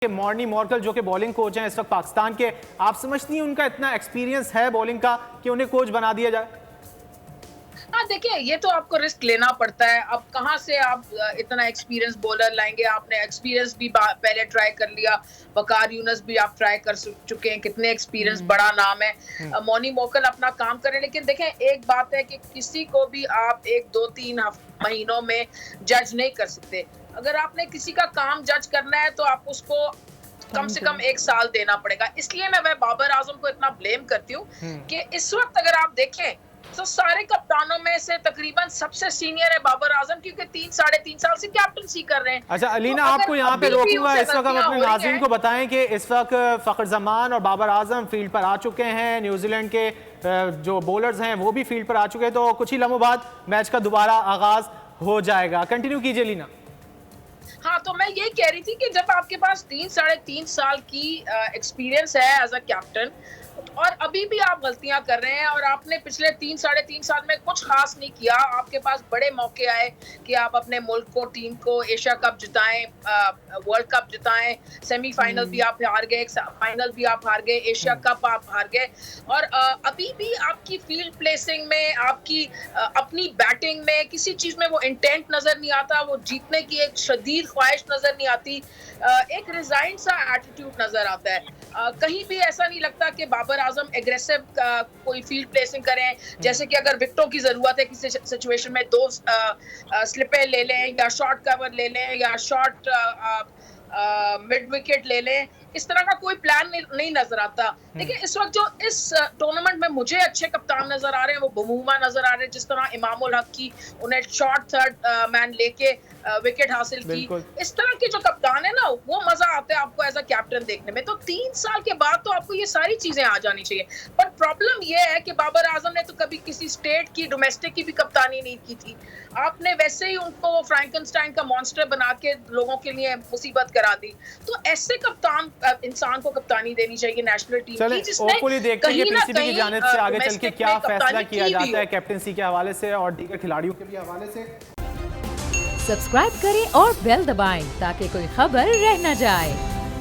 Morne Morkel जो कि bowling coach हैं इस वक्त पाकिस्तान के, आप समझती हैं उनका इतना एक्सपीरियंस है बॉलिंग का कि उन्हें कोच बना दिया जाए? हाँ, देखिए ये तो आपको रिस्क लेना पड़ता है। अब कहाँ से आप इतना एक्सपीरियंस बॉलर लाएंगे? आपने एक्सपीरियंस भी पहले ट्राई कर लिया, वकार यूनुस भी आप ट्राई कर चुके हैं, कितने एक्सपीरियंस बड़ा नाम है। मॉर्नी मॉर्कल अपना काम करें, लेकिन देखें एक बात है कि किसी को भी आप 1-2-3 महीनों में जज नहीं कर सकते। अगर आपने किसी का काम जज करना है तो आप उसको कम से कम 1 साल देना पड़ेगा। इसलिए मैं बाबर आजम को इतना ब्लेम करती हूँ कि इस वक्त अगर आप देखें तो सारे कप्तानों में से तकरीबन सबसे सीनियर है बाबर आजम, क्योंकि 3-3.5 साल से कैप्टनसी कर रहे हैं। अच्छा अलीना, तो आपको यहाँ पे रोकूंगा। इस वक्त हम अपने नाज़रीन को हैं। बताएं कि इस वक्त फखर जमान और बाबर आजम फील्ड पर आ चुके हैं। न्यूजीलैंड के जो बॉलर्स हैं वो भी फील्ड पर आ चुके हैं, तो कुछ ही लम्हों बाद मैच का दोबारा आगाज हो जाएगा। कंटिन्यू कीजिए लीना। हाँ, तो मैं यही कह रही थी कि जब आपके पास 3-3.5 साल की एक्सपीरियंस है एज अ कैप्टन और अभी भी आप गलतियां कर रहे हैं और आपने पिछले 3-3.5 साल में कुछ खास नहीं किया, आपके पास बड़े मौके आए कि आप अपने मुल्क को, टीम को एशिया कप जिताएं, वर्ल्ड कप जिताएं, सेमीफाइनल भी आप हार गए, फाइनल भी आप हार गए, एशिया कप आप हार गए और अभी भी आपकी फील्ड प्लेसिंग में, आपकी अपनी बैटिंग में किसी चीज में वो इंटेंट नजर नहीं आता, वो जीतने की एक शदीद ख्वाहिश नजर नहीं आती, एक रिजाइन सा एटीट्यूड नजर आता है। कहीं भी ऐसा नहीं लगता कि बाबर आजम एग्रेसिव कोई फील्ड प्लेसिंग करें, जैसे कि अगर विकेटों की जरूरत है किसी सिचुएशन में 2 स्लिपें ले लें या शॉर्ट कवर ले लें या शॉर्ट मिड विकेट ले लें, इस तरह का कोई प्लान नहीं नजर आता। देखिए इस वक्त जो इस टूर्नामेंट में मुझे अच्छे कप्तान नजर आ रहे हैं वो बमूमा नजर आ रहे हैं, जिस तरह इमामुल हक की उन्हें शॉर्ट थर्ड मैन लेके विकेट हासिल की, इस तरह के जो कप्तान है ना वो मजा आता है आपको एज अ कैप्टन देखने में। तो 3 साल के बाद तो आपको ये सारी चीजें आ जानी चाहिए, पर प्रॉब्लम ये है कि बाबर आजम ने तो कभी किसी स्टेट की, डोमेस्टिक की भी कप्तानी नहीं की थी। आपने वैसे ही उनको फ्रैंकनस्टाइन का मॉन्स्टर बना के लोगों के लिए मुसीबत करा दी। तो ऐसे कप्तान इंसान को कप्तानी देनी चाहिए नेशनल टीम की, जिसने कहीं ना कहीं की जानिब से आगे चल के क्या फैसला किया जाता है कैप्टनसी के हवाले से और दीगर खिलाड़ियों के भी हवाले से। सब्सक्राइब करें और बेल दबाएं ताकि कोई खबर रह न जाए।